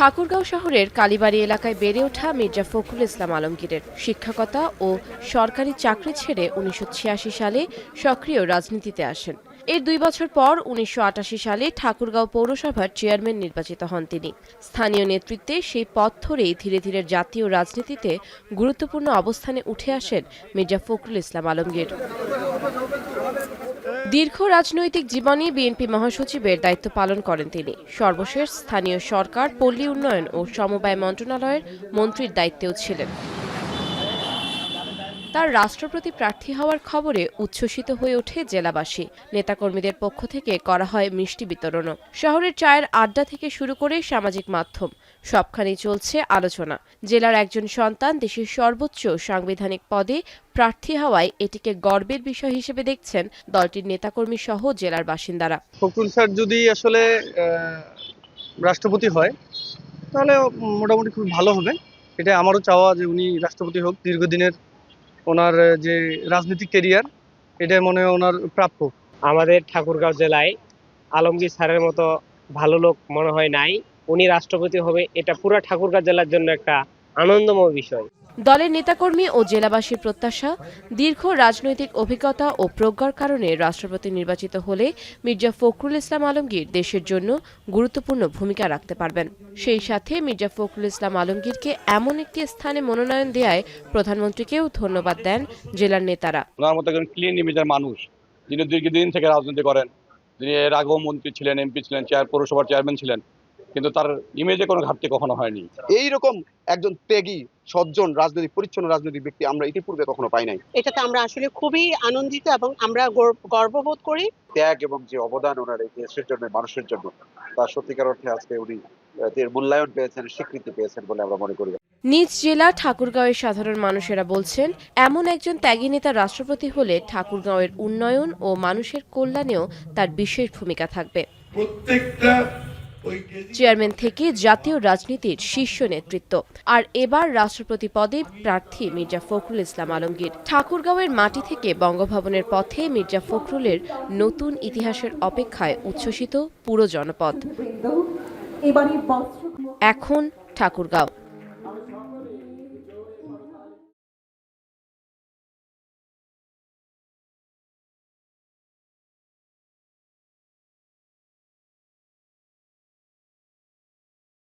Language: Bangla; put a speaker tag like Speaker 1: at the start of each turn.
Speaker 1: ঠাকুরগাঁও শহরের কালীবাড়ি এলাকায় বেড়ে ওঠা মির্জা ফখরুল ইসলাম আলমগীরের শিক্ষকতা ও সরকারি চাকরি ছেড়ে ১৯৮৬ সালে সক্রিয় রাজনীতিতে আসেন। এর ২ বছর পর ১৯৮৮ সালে ঠাকুরগাঁও পৌরসভার চেয়ারম্যান নির্বাচিত হন তিনি। স্থানীয় নেতৃত্বে সেই পথ ধরেই ধীরে ধীরে জাতীয় রাজনীতিতে গুরুত্বপূর্ণ অবস্থানে উঠে আসেন মির্জা ফখরুল ইসলাম আলমগীর। দীর্ঘ রাজনৈতিক জীবনে বিএনপি মহাসচিবের দায়িত্ব পালন করেন তিনি। সর্বশেষ স্থানীয় সরকার, পল্লী উন্নয়ন ও সমবায় মন্ত্রণালয়ের মন্ত্রীর দায়িত্বেও ছিলেন। তার রাষ্ট্রপতি প্রার্থী হওয়ার খবরে উচ্ছ্বসিত হয়ে ওঠে জেলাবাসী। নেতাকর্মীদের পক্ষ থেকে করা হয় মিষ্টি বিতরণও। শহরের চায়ের আড্ডা থেকে শুরু করে সামাজিক মাধ্যম সবখানেই চলছে আলোচনা। জেলার একজন সন্তান দেশের সর্বোচ্চ সাংবিধানিক পদে প্রার্থী হওয়ায় এটিকে গর্বের বিষয় হিসেবে দেখছেন দলটির নেতাকর্মী সহ জেলার বাসিন্দারা।
Speaker 2: ফখরুল স্যার যদি আসলে রাষ্ট্রপতি হয় তাহলে মোটামুটি খুব ভালো হবে। এটা আমারও চাওয়া যে উনি রাষ্ট্রপতি হোক। দীর্ঘদিনের ওনার যে রাজনৈতিক ক্যারিয়ার, এটা মনে হয় ওনার প্রাপ্য।
Speaker 3: আমাদের ঠাকুরগাঁও জেলায় আলমগীর স্যারের মতো ভালো লোক মনে হয় নাই। উনি রাষ্ট্রপতি হবে, এটা পুরো ঠাকুরগাঁও জেলার জন্য একটা আনন্দময় বিষয়।
Speaker 1: দলের নেতাকর্মী ও জেলাবাসীর প্রত্যাশা, দীর্ঘ রাজনৈতিক অভিজ্ঞতা ও প্রজ্ঞার কারণে রাষ্ট্রপতি নির্বাচিত হলে মির্জা ফখরুল ইসলাম আলমগীর দেশের জন্য গুরুত্বপূর্ণ ভূমিকা রাখতে পারবেন। সেই সাথে মির্জা ফখরুল ইসলাম আলমগীরকে এমন একটি স্থানে মনোনয়ন দেয়ায় প্রধানমন্ত্রীকেও ধন্যবাদ দেন জেলার নেতারা।
Speaker 4: ওনার মতো একজন ক্লিন ইমেজের মানুষ, যিনি দীর্ঘদিন থেকে রাজনীতি করেন, যিনি এর আগেও মন্ত্রী ছিলেন, এমপি ছিলেন, পৌরসভার চেয়ারম্যান ছিলেন, কিন্তু তার ইমেজে কোনো ঘাটতি কখনো হয়নি।
Speaker 5: এইরকম একজন ত্যাগী, সজ্জন, পরিচ্ছন্ন রাজনৈতিক ব্যক্তি আমরা ইতিপূর্বে কখনো পাই নাই।
Speaker 6: এটাতে আমরা আসলে খুবই আনন্দিত এবং আমরা গর্ববোধ করি।
Speaker 5: ত্যাগ এবং যে অবদান ওনার এই দেশের জন্য, মানুষের জন্য, তার সত্যিকার অর্থে আজকে উনি মূল্যায়ন পেয়েছেন, স্বীকৃতি পেয়েছেন বলে আমরা মনে করি।
Speaker 1: নিজ জেলা ঠাকুরগাঁওয়ের সাধারণ মানুষেরা বলছেন, এমন একজন ত্যাগী নেতা রাষ্ট্রপতি হলে ঠাকুরগাঁওয়ের উন্নয়ন ও মানুষের কল্যাণেও তার বিশেষ ভূমিকা থাকবে। চেয়ারম্যান থেকে জাতীয় রাজনীতির শীর্ষ নেতৃত্ব, আর এবার রাষ্ট্রপতি পদে প্রার্থী মির্জা ফখরুল ইসলাম আলমগীর। ঠাকুরগাঁওয়ের মাটি থেকে বঙ্গভবনের পথে মির্জা ফখরুলের নতুন ইতিহাসের অপেক্ষায় উচ্ছ্বসিত পুরো জনপদ। এখন ঠাকুরগাঁও।